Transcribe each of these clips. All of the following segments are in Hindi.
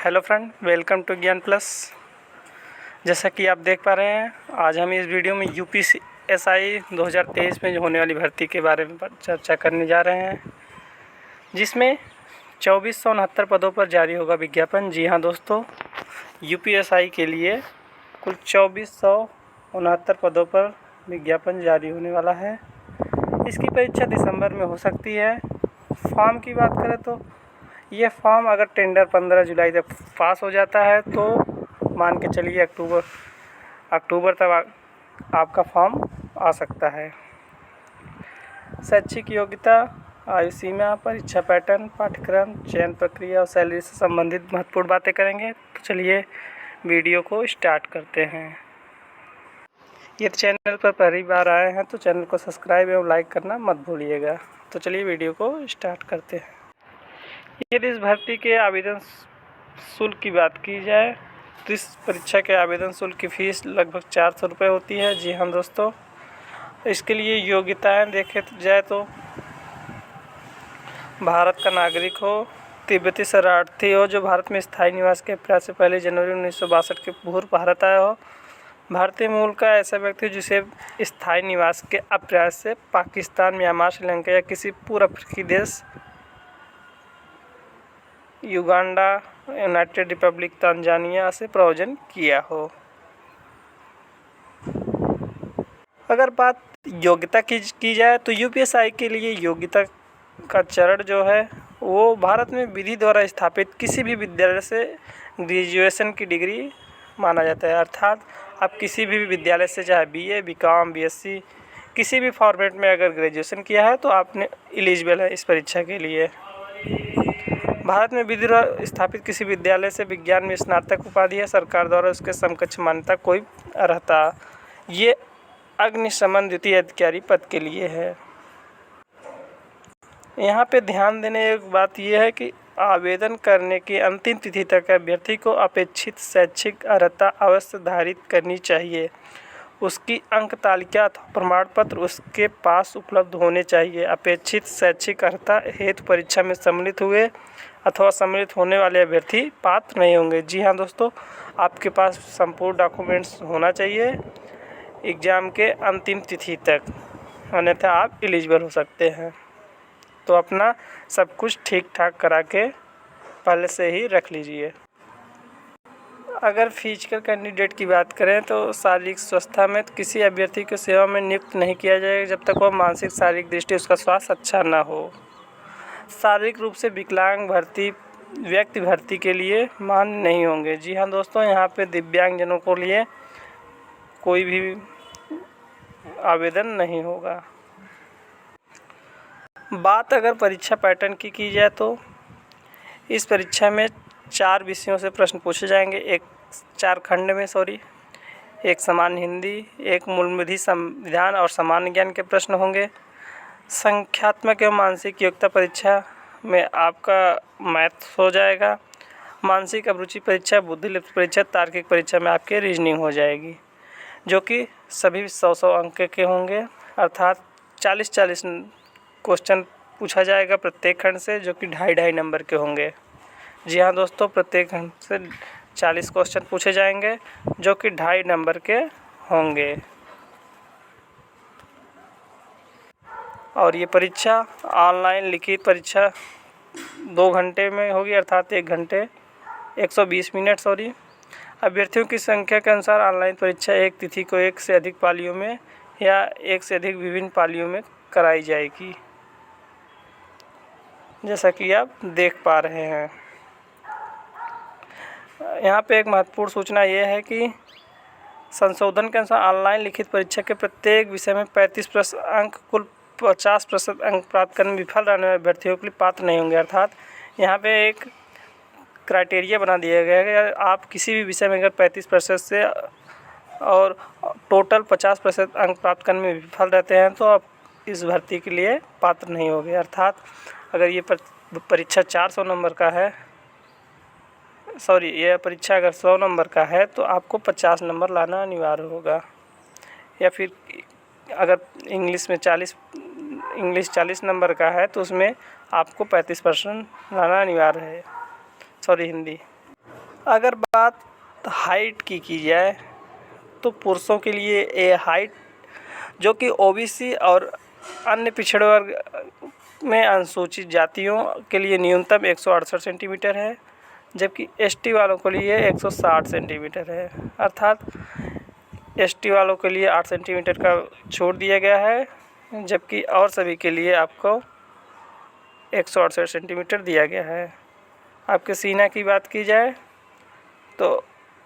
हेलो फ्रेंड, वेलकम टू ज्ञान प्लस। जैसा कि आप देख पा रहे हैं, आज हम इस वीडियो में यूपीएसआई 2023 में जो होने वाली भर्ती के बारे में चर्चा करने जा रहे हैं, जिसमें 2469 पदों पर जारी होगा विज्ञापन। जी हाँ दोस्तों, यूपीएसआई के लिए कुल 2469 पदों पर विज्ञापन जारी होने वाला है। इसकी परीक्षा दिसंबर में हो सकती है। फॉर्म की बात करें तो ये फॉर्म अगर टेंडर 15 जुलाई तक पास हो जाता है तो मान के चलिए अक्टूबर तक आपका फॉर्म आ सकता है। शैक्षिक योग्यता, आयु सीमा, परीक्षा पैटर्न, पाठ्यक्रम, चयन प्रक्रिया और सैलरी से संबंधित महत्वपूर्ण बातें करेंगे। तो चलिए वीडियो को स्टार्ट करते हैं। ये चैनल पर पहली बार आए हैं तो चैनल को सब्सक्राइब एवं लाइक करना मत भूलिएगा। तो चलिए वीडियो को स्टार्ट करते हैं। यदि इस भर्ती के आवेदन शुल्क की बात की जाए तो इस परीक्षा के आवेदन शुल्क की फ़ीस लगभग 400 रुपये होती है। जी हाँ दोस्तों, इसके लिए योग्यताएं देखे जाए तो भारत का नागरिक हो, तिब्बती शरणार्थी हो जो भारत में स्थायी निवास के प्रयास से पहले जनवरी 1962 के पूर्व भारत आया हो, भारतीय मूल का ऐसा व्यक्ति जिसे स्थायी निवास के अप्रयास से पाकिस्तान, म्यांमार, श्रीलंका या किसी पूर्व अफ्रीकी देश, युगांडा, यूनाइटेड रिपब्लिक, तंजानिया से प्रयोजन किया हो। अगर बात योग्यता की जाए तो यूपीएसआई के लिए योग्यता का चरण जो है वो भारत में विधि द्वारा स्थापित किसी भी विद्यालय से ग्रेजुएशन की डिग्री माना जाता है। अर्थात आप किसी भी विद्यालय से चाहे बीए, बीकॉम, बीएससी किसी भी फॉर्मेट में अगर ग्रेजुएशन किया है तो आपने एलिजिबल है इस परीक्षा के लिए। भारत में विधि द्वारा स्थापित किसी विद्यालय से विज्ञान में स्नातक उपाधि है, सरकार द्वारा उसके समकक्ष मान्यता कोई रहता। ये अग्निशमन द्वितीय अधिकारी पद के लिए है। यहाँ पे ध्यान देने एक बात यह है कि आवेदन करने की अंतिम तिथि तक अभ्यर्थी को अपेक्षित शैक्षिक अर्हता अवश्य धारित करनी चाहिए। उसकी अंक तालिका अथवा प्रमाण पत्र उसके पास उपलब्ध होने चाहिए। अपेक्षित शैक्षिक अर्हता हेतु परीक्षा में सम्मिलित हुए अथवा सम्मिलित होने वाले अभ्यर्थी पात्र नहीं होंगे। जी हाँ दोस्तों, आपके पास संपूर्ण डॉक्यूमेंट्स होना चाहिए एग्ज़ाम के अंतिम तिथि तक, अन्यथा आप एलिजिबल हो सकते हैं। तो अपना सब कुछ ठीक ठाक करा के पहले से ही रख लीजिए। अगर फिजिकल कैंडिडेट की बात करें तो शारीरिक स्वस्थता में किसी अभ्यर्थी को सेवा में नियुक्त नहीं किया जाएगा जब तक वह मानसिक शारीरिक दृष्टि उसका स्वास्थ्य अच्छा ना हो। शारीरिक रूप से विकलांग व्यक्ति भर्ती के लिए मान्य नहीं होंगे। जी हाँ दोस्तों, यहाँ पे दिव्यांगजनों को लिए कोई भी आवेदन नहीं होगा। बात अगर परीक्षा पैटर्न की जाए तो इस परीक्षा में 4 विषयों से प्रश्न पूछे जाएंगे। 4 खंड में एक सामान्य हिंदी, एक मूलविधि, संविधान और सामान्य ज्ञान के प्रश्न होंगे। संख्यात्मक एवं मानसिक योग्यता परीक्षा में आपका मैथ हो जाएगा। मानसिक अभिरुचि परीक्षा, बुद्धिलिप्त परीक्षा, तार्किक परीक्षा में आपके रीजनिंग हो जाएगी, जो कि सभी 100 अंक के होंगे। अर्थात 40 क्वेश्चन पूछा जाएगा प्रत्येक खंड से, जो कि 2.5 नंबर के होंगे। जी हाँ दोस्तों, प्रत्येक खंड से 40 क्वेश्चन पूछे जाएंगे जो कि 2.5 नंबर के होंगे। और ये परीक्षा ऑनलाइन लिखित परीक्षा 2 घंटे में होगी, अर्थात 1 घंटे 120 मिनट अभ्यर्थियों की संख्या के अनुसार ऑनलाइन परीक्षा एक तिथि को 1 से अधिक पालियों में या 1 से अधिक विभिन्न पालियों में कराई जाएगी, जैसा कि आप देख पा रहे हैं। यहाँ पे एक महत्वपूर्ण सूचना ये है कि संशोधन के अनुसार ऑनलाइन लिखित परीक्षा के प्रत्येक विषय में 35% अंक, कुल 50% अंक प्राप्त करने में विफल रहने वाले अभ्यर्थियों के लिए पात्र नहीं होंगे। अर्थात यहाँ पे एक क्राइटेरिया बना दिया गया है कि आप किसी भी विषय में अगर 35% से और टोटल 50% अंक प्राप्त करने में विफल रहते हैं तो आप इस भर्ती के लिए पात्र नहीं होंगे। अर्थात अगर ये परीक्षा 400 नंबर का है, यह परीक्षा अगर 100 नंबर का है तो आपको 50 नंबर लाना अनिवार्य होगा। या फिर अगर इंग्लिश 40 नंबर का है तो उसमें आपको 35% लाना अनिवार्य है। हिंदी। अगर बात हाइट की जाए तो पुरुषों के लिए ये हाइट जो कि ओबीसी और अन्य पिछड़े वर्ग में अनुसूचित जातियों के लिए न्यूनतम 168 सेंटीमीटर है, जबकि एसटी वालों के लिए 160 सेंटीमीटर है। अर्थात एसटी वालों के लिए 8 सेंटीमीटर का छूट दिया गया है, जबकि और सभी के लिए आपको 168 सेंटीमीटर दिया गया है। आपके सीना की बात की जाए तो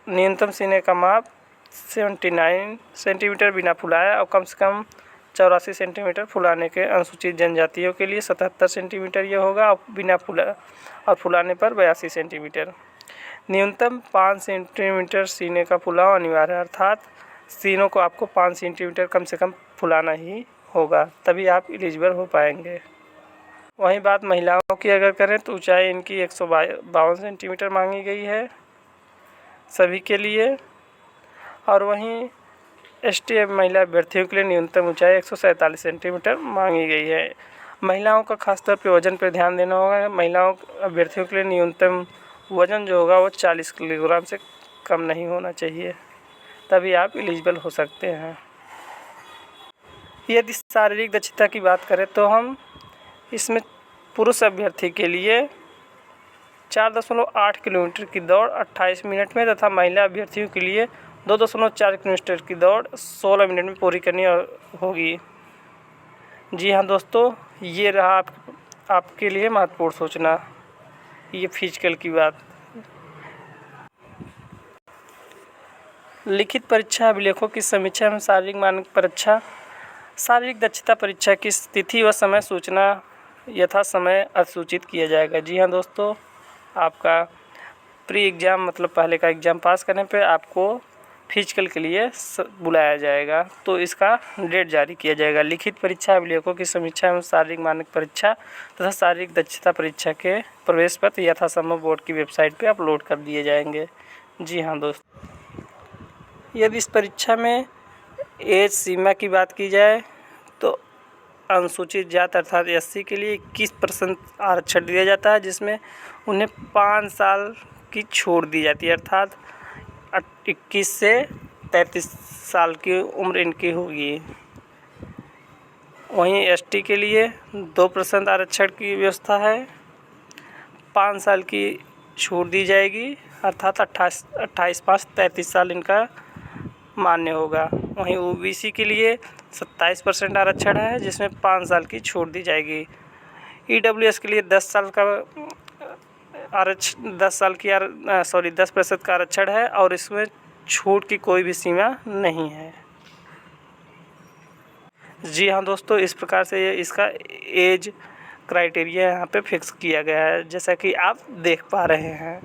न्यूनतम सीने का माप 79 सेंटीमीटर बिना फुलाया और कम से कम 84 सेंटीमीटर फुलाने के अनुसूचित जनजातियों के लिए 77 सेंटीमीटर ये होगा और बिना फुलाने पर 82 सेंटीमीटर। न्यूनतम 5 सेंटीमीटर सीने का फुलाव अनिवार्य है, अर्थात सीनों को आपको 5 सेंटीमीटर कम से कम फुलाना ही होगा, तभी आप एलिजिबल हो पाएंगे। वहीं बात महिलाओं की अगर करें तो ऊंचाई इनकी 152 सेंटीमीटर मांगी गई है सभी के लिए, और वहीं एसटी महिला अभ्यर्थियों के लिए न्यूनतम ऊंचाई 147 सेंटीमीटर मांगी गई है। महिलाओं का खासतौर पर वजन पर ध्यान देना होगा। महिलाओं अभ्यर्थियों के लिए न्यूनतम वजन जो होगा वो 40 किलोग्राम से कम नहीं होना चाहिए, तभी आप एलिजिबल हो सकते हैं। यदि शारीरिक दक्षता की बात करें तो हम इसमें पुरुष अभ्यर्थी के लिए 4.8 किलोमीटर की दौड़ 28 मिनट में तथा महिला अभ्यर्थियों के लिए 2.4 किलोमीटर की दौड़ 16 मिनट में पूरी करनी होगी। जी हाँ दोस्तों, ये रहा आपके लिए महत्वपूर्ण सूचना, ये फिजिकल की बात। लिखित परीक्षा अभिलेखों की समीक्षा एवं शारीरिक मानक परीक्षा। शारीरिक दक्षता परीक्षा की तिथि व समय सूचना यथा समय अधिसूचित किया जाएगा। जी हाँ दोस्तों, आपका प्री एग्ज़ाम मतलब पहले का एग्ज़ाम पास करने पे आपको फिजिकल के लिए बुलाया जाएगा, तो इसका डेट जारी किया जाएगा। लिखित परीक्षा अभिलेखों की समीक्षा एवं शारीरिक मानक परीक्षा तथा शारीरिक दक्षता परीक्षा के प्रवेश पत्र यथासंभव बोर्ड की वेबसाइट पे अपलोड कर दिए जाएंगे। जी हाँ दोस्तों, यदि इस परीक्षा में एज सीमा की बात की जाए तो अनुसूचित जाति अर्थात एससी के लिए 21% आरक्षण दिया जाता है, जिसमें उन्हें 5 साल की छूट दी जाती है, अर्थात 21 से 33 साल की उम्र इनकी होगी। वहीं एसटी के लिए 2% आरक्षण की व्यवस्था है, 5 साल की छूट दी जाएगी, अर्थात 28-5-33 साल इनका मान्य होगा। वहीं ओबीसी के लिए 27% आरक्षण है, जिसमें 5 साल की छूट दी जाएगी। ईडब्ल्यूएस के लिए 10% का आरक्षण है और इसमें छूट की कोई भी सीमा नहीं है। जी हाँ दोस्तों, इस प्रकार से ये इसका एज क्राइटेरिया यहाँ पे फिक्स किया गया है, जैसा कि आप देख पा रहे हैं।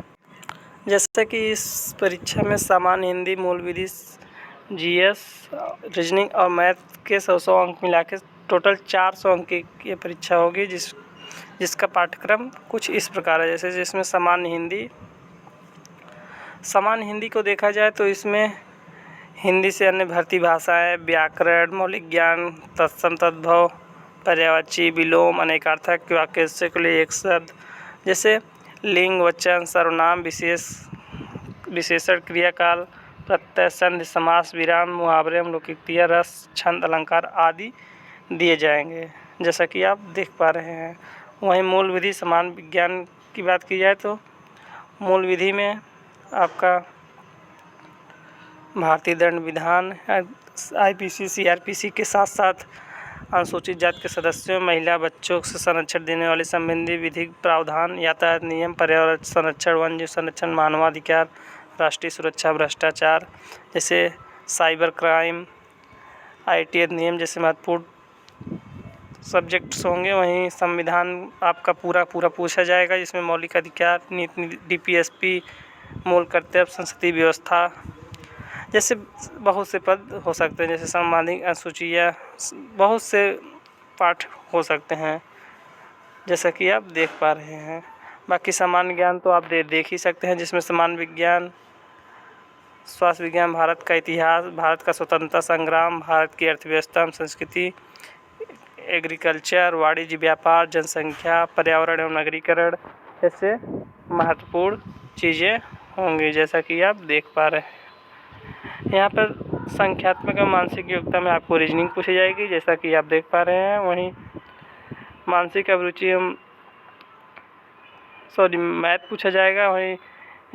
जैसा कि इस परीक्षा में सामान्य हिंदी, मूल विधि, जीएस, रीजनिंग और मैथ के 100 अंक मिला के टोटल 400 अंक की ये परीक्षा होगी, जिसका पाठ्यक्रम कुछ इस प्रकार है। जैसे जिसमें सामान्य हिंदी को देखा जाए तो इसमें हिंदी से अन्य भारतीय भाषाएं, व्याकरण, मौलिक ज्ञान, तत्सम तद्भव, पर्यायवाची, विलोम, अनेकार्थक, वाक्यांश के लिए एक शब्द, जैसे लिंग, वचन, सर्वनाम, विशेषण, क्रियाकाल, प्रत्यय, संधि, समास, विराम, मुहावरे, लोकोक्तियाँ, रस, छंद, अलंकार आदि दिए जाएंगे, जैसा कि आप देख पा रहे हैं। वहीं मूल विधि समान विज्ञान की बात की जाए तो मूल विधि में आपका भारतीय दंड विधान, आईपीसी, सीआरपीसी के साथ साथ अनुसूचित जाति के सदस्यों, महिला, बच्चों से संरक्षण देने वाले संबंधी विधिक प्रावधान, यातायात नियम, पर्यावरण संरक्षण, वन्य संरक्षण, मानवाधिकार, राष्ट्रीय सुरक्षा, भ्रष्टाचार जैसे साइबर क्राइम, आईटी अधिनियम जैसे महत्वपूर्ण सब्जेक्ट्स होंगे। वहीं संविधान आपका पूरा पूछा जाएगा, जिसमें मौलिक अधिकार, नीति, डीपीएसपी, मूल कर्तव्य, संसदीय व्यवस्था जैसे बहुत से पद हो सकते हैं, जैसे संवैधानिक अनुसूचियाँ, बहुत से पाठ हो सकते हैं, जैसा कि आप देख पा रहे हैं। बाकी सामान्य ज्ञान तो आप देख ही सकते हैं, जिसमें सामान्य विज्ञान, स्वास्थ्य विज्ञान, भारत का इतिहास, भारत का स्वतंत्रता संग्राम, भारत की अर्थव्यवस्था एवं संस्कृति, एग्रीकल्चर, वाणिज्य, व्यापार, जनसंख्या, पर्यावरण एवं नगरीकरण जैसे महत्वपूर्ण चीज़ें होंगी, जैसा कि आप देख पा रहे हैं। यहाँ पर संख्यात्मक और मानसिक योग्यता में आपको रीजनिंग पूछी जाएगी, जैसा कि आप देख पा रहे हैं। वहीं मानसिक अभिरुचि मैथ पूछा जाएगा। वहीं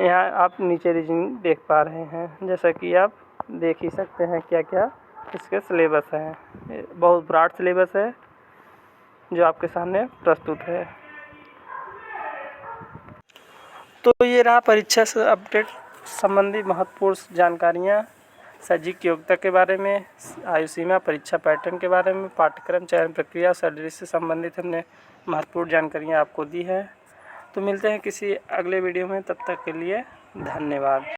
यहाँ आप नीचे रीजनिंग देख पा रहे हैं, जैसा कि आप देख ही सकते हैं क्या क्या इसके सिलेबस हैं। बहुत ब्रॉड सिलेबस है जो आपके सामने प्रस्तुत है। तो ये रहा परीक्षा से अपडेट संबंधी महत्वपूर्ण जानकारियाँ। शैक्षिक योग्यता के बारे में, आयु सीमा, परीक्षा पैटर्न के बारे में, पाठ्यक्रम चयन प्रक्रिया, सैलरी से संबंधित हमने महत्वपूर्ण जानकारियाँ आपको दी है। तो मिलते हैं किसी अगले वीडियो में, तब तक के लिए धन्यवाद।